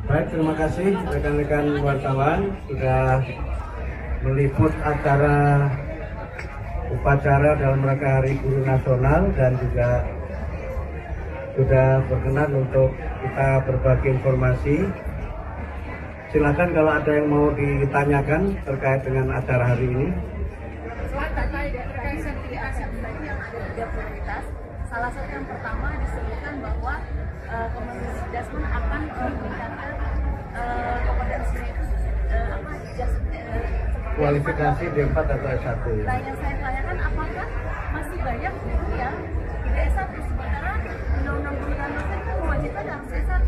Baik, terima kasih rekan-rekan wartawan sudah meliput upacara dalam rangka Hari Guru Nasional dan juga sudah berkenan untuk kita berbagi informasi. Silakan kalau ada yang mau ditanyakan terkait dengan acara hari ini. Terkait sertifikasi tadi yang ada 3 prioritas, salah satu yang pertama disebutkan bahwa Kementerian akan meningkatkan kompetensinya itu kualifikasi D4 atau S1. Nah, yang saya tanyakan apakah masih banyak guru yang tidak S1 sementara Undang-Undang Guru dan Dosen kan mewajibkan harus S1.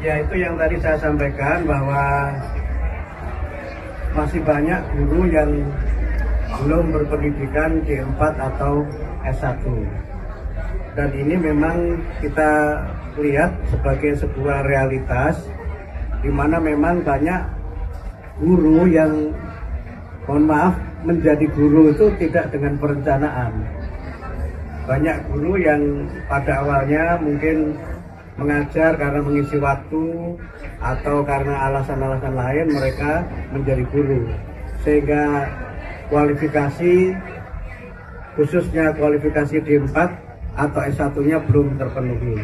Ya, itu yang tadi saya sampaikan bahwa masih banyak guru yang belum berpendidikan D4 atau S1. Dan ini memang kita lihat sebagai sebuah realitas di mana memang banyak guru yang, mohon maaf, menjadi guru itu tidak dengan perencanaan. Banyak guru yang pada awalnya mungkin mengajar karena mengisi waktu atau karena alasan-alasan lain mereka menjadi guru, sehingga kualifikasi khususnya kualifikasi D4 atau S1-nya belum terpenuhi.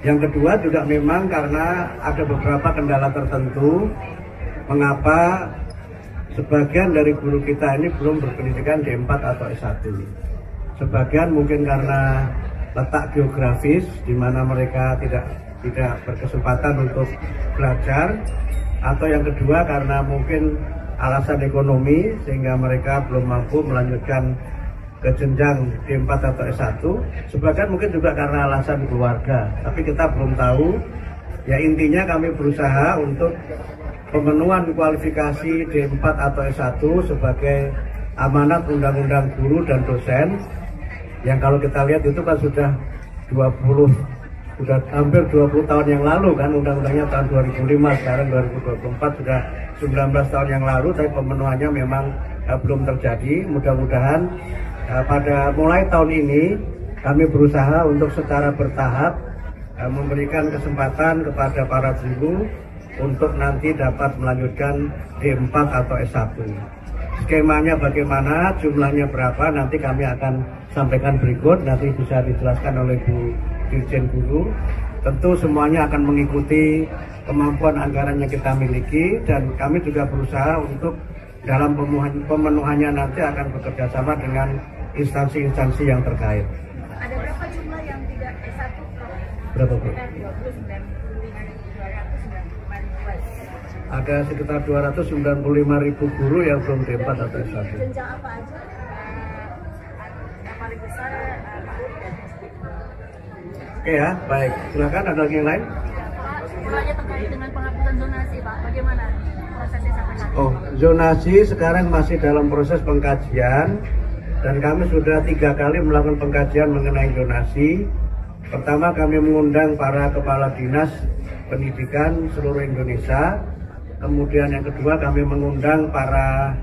Yang kedua juga memang karena ada beberapa kendala tertentu mengapa sebagian dari guru kita ini belum berpendidikan D4 atau S1. Sebagian mungkin karena letak geografis di mana mereka tidak berkesempatan untuk belajar, atau yang kedua karena mungkin alasan ekonomi sehingga mereka belum mampu melanjutkan ke jenjang D4 atau S1. Sebagian mungkin juga karena alasan keluarga, tapi kita belum tahu. Ya, intinya kami berusaha untuk pemenuhan kualifikasi D4 atau S1 sebagai amanat Undang-Undang Guru dan Dosen yang kalau kita lihat itu kan sudah hampir 20 tahun yang lalu kan, undang-undangnya tahun 2005, sekarang 2024 sudah 19 tahun yang lalu, tapi pemenuhannya memang belum terjadi. Mudah-mudahan pada mulai tahun ini kami berusaha untuk secara bertahap memberikan kesempatan kepada para guru untuk nanti dapat melanjutkan D4 atau S1. Skemanya bagaimana, jumlahnya berapa, nanti kami akan sampaikan berikut, nanti bisa dijelaskan oleh Bu Dirjen Guru. Tentu semuanya akan mengikuti kemampuan anggaran yang kita miliki, dan kami juga berusaha untuk dalam pemenuhannya nanti akan bekerja sama dengan instansi-instansi yang terkait. Ada berapa jumlah yang tidak S1? Berapa, Bu? Ada sekitar 295.000 guru yang belum D4 atau S1. Jenjang apa aja? Yang paling besar Oke ya, baik. Silakan, ada lagi yang lain? Pak, terkait dengan penghapusan zonasi, Pak, bagaimana prosesnya sampai saat ini? Oh, zonasi sekarang masih dalam proses pengkajian, dan kami sudah 3 kali melakukan pengkajian mengenai zonasi. Pertama, kami mengundang para kepala dinas pendidikan seluruh Indonesia. Kemudian yang kedua, kami mengundang para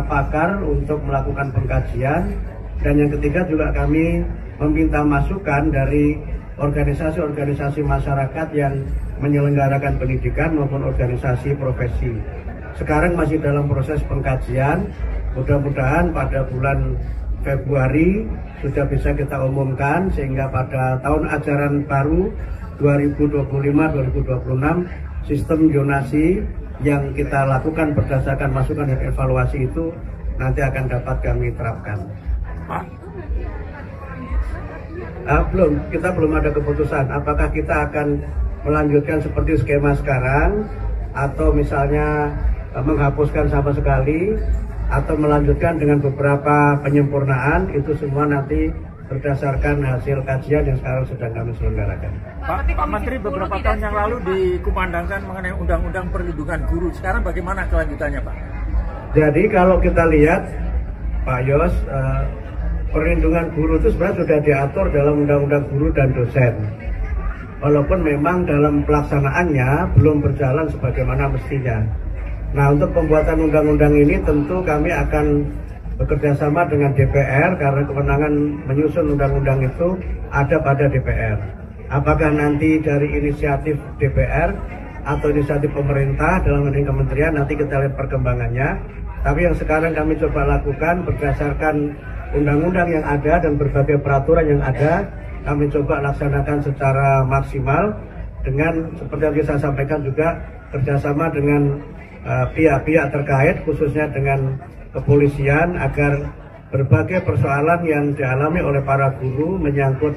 pakar untuk melakukan pengkajian. Dan yang ketiga juga kami meminta masukan dari organisasi-organisasi masyarakat yang menyelenggarakan pendidikan maupun organisasi profesi. Sekarang masih dalam proses pengkajian. Mudah-mudahan pada bulan Februari sudah bisa kita umumkan, sehingga pada tahun ajaran baru 2025-2026 sistem zonasi yang kita lakukan berdasarkan masukan dan evaluasi itu nanti akan dapat kami terapkan. Pak, kita belum ada keputusan apakah kita akan melanjutkan seperti skema sekarang, atau misalnya menghapuskan sama sekali, atau melanjutkan dengan beberapa penyempurnaan. Itu semua nanti berdasarkan hasil kajian yang sekarang sedang kami selenggarakan. Pak Menteri, beberapa tahun yang lalu dikumandangkan mengenai Undang-Undang Perlindungan Guru. Sekarang bagaimana kelanjutannya, Pak? Jadi kalau kita lihat, Pak Yos, perlindungan guru itu sebenarnya sudah diatur dalam Undang-Undang Guru dan Dosen. Walaupun memang dalam pelaksanaannya belum berjalan sebagaimana mestinya. Nah, untuk pembuatan undang-undang ini tentu kami akan bekerja sama dengan DPR, karena kewenangan menyusun undang-undang itu ada pada DPR. apakah nanti dari inisiatif DPR atau inisiatif pemerintah dalam ini kementerian, nanti kita lihat perkembangannya. Tapi yang sekarang kami coba lakukan berdasarkan undang-undang yang ada dan berbagai peraturan yang ada, kami coba laksanakan secara maksimal dengan seperti yang saya sampaikan juga kerjasama dengan pihak-pihak terkait, khususnya dengan kepolisian, agar berbagai persoalan yang dialami oleh para guru menyangkut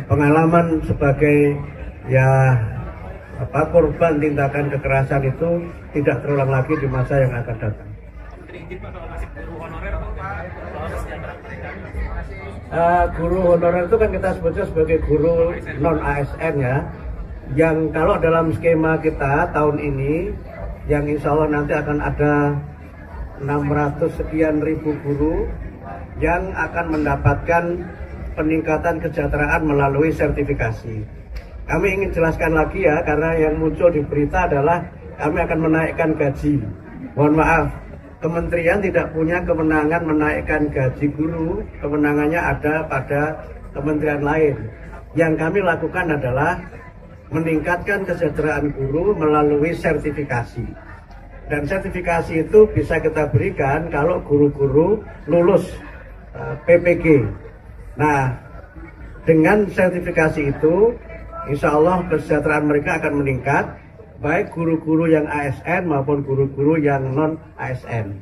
pengalaman sebagai korban tindakan kekerasan itu tidak terulang lagi di masa yang akan datang. Guru honorer itu kan kita sebutnya sebagai guru non ASN ya, yang kalau dalam skema kita tahun ini, yang insya Allah nanti akan ada 600 sekian ribu guru yang akan mendapatkan peningkatan kesejahteraan melalui sertifikasi. Kami ingin jelaskan lagi ya, karena yang muncul di berita adalah kami akan menaikkan gaji. Mohon maaf, kementerian tidak punya kewenangan menaikkan gaji guru, kewenangannya ada pada kementerian lain. Yang kami lakukan adalah meningkatkan kesejahteraan guru melalui sertifikasi. Dan sertifikasi itu bisa kita berikan kalau guru-guru lulus PPG. Nah, dengan sertifikasi itu, insya Allah kesejahteraan mereka akan meningkat, baik guru-guru yang ASN maupun guru-guru yang non ASN.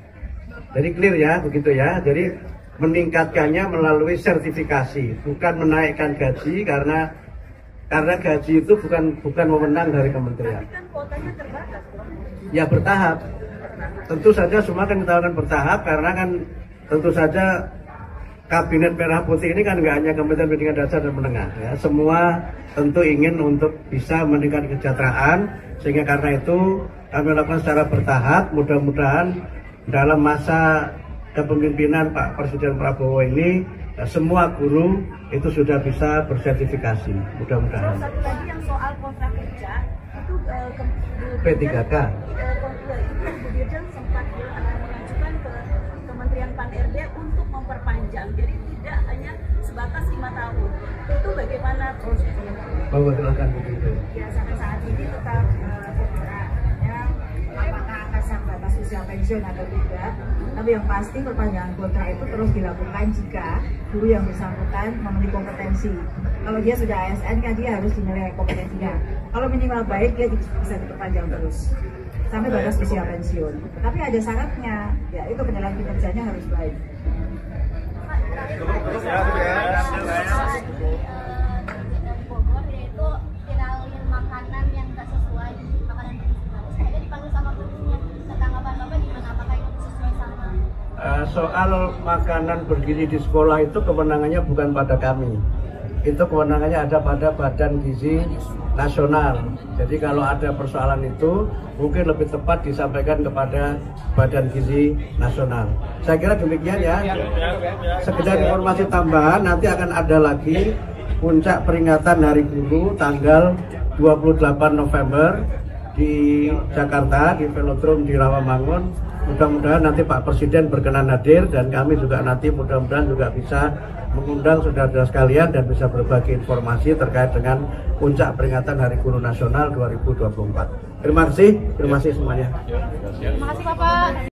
Jadi clear ya, begitu ya. Jadi meningkatkannya melalui sertifikasi, bukan menaikkan gaji, karena gaji itu bukan wewenang dari kementerian. Tapi kan kuotanya terbatas, Bro. Ya bertahap. Tentu saja semua kan kita akan bertahap, karena kan tentu saja Kabinet Merah Putih ini kan nggak hanya Kementerian Pendidikan Dasar dan Menengah ya, semua tentu ingin untuk bisa meningkatkan kesejahteraan, sehingga karena itu kami lakukan secara bertahap. Mudah-mudahan dalam masa kepemimpinan Pak Presiden Prabowo ini semua guru itu sudah bisa bersertifikasi, mudah-mudahan. Satu lagi yang soal kontrak kerja itu P3K. Bu Dirjen sempat mengajukan ke Kementerian Pan-RB untuk memperpanjang, jadi tidak hanya sebatas 5 tahun. Itu bagaimana prosesnya? Bahwa silakan begitu. Ya, sampai saat ini tetap kontrak. Ya, apakah akan sampai batas usia pensiun atau tidak? Tapi yang pasti perpanjangan kontrak itu terus dilakukan jika guru yang bersangkutan memenuhi kompetensi. Kalau dia sudah ASN kan dia harus dinilai kompetensinya. Kalau minimal baik dia bisa diperpanjang terus sampai batas usia pensiun. Tapi ada syaratnya, yaitu penilaian kinerjanya harus baik. Bogor yaitu viralin makanan yang tak sesuai, makanan terus akhirnya dipanggil sama gurunya. Tanggapan Bapak gimana? Apakah itu sesuai sama? Soal makanan bergizi di sekolah itu kewenangannya bukan pada kami. Itu kewenangannya ada pada Badan Gizi Nasional. Jadi kalau ada persoalan itu mungkin lebih tepat disampaikan kepada Badan Gizi Nasional. Saya kira demikian ya. Sekedar informasi tambahan, nanti akan ada lagi puncak peringatan Hari Guru tanggal 28 November di Jakarta, di Velodrome di Rawamangun. Mudah-mudahan nanti Pak Presiden berkenan hadir, dan kami juga nanti mudah-mudahan juga bisa mengundang saudara-saudara sekalian dan bisa berbagi informasi terkait dengan puncak peringatan Hari Guru Nasional 2024. Terima kasih semuanya. Terima kasih Bapak.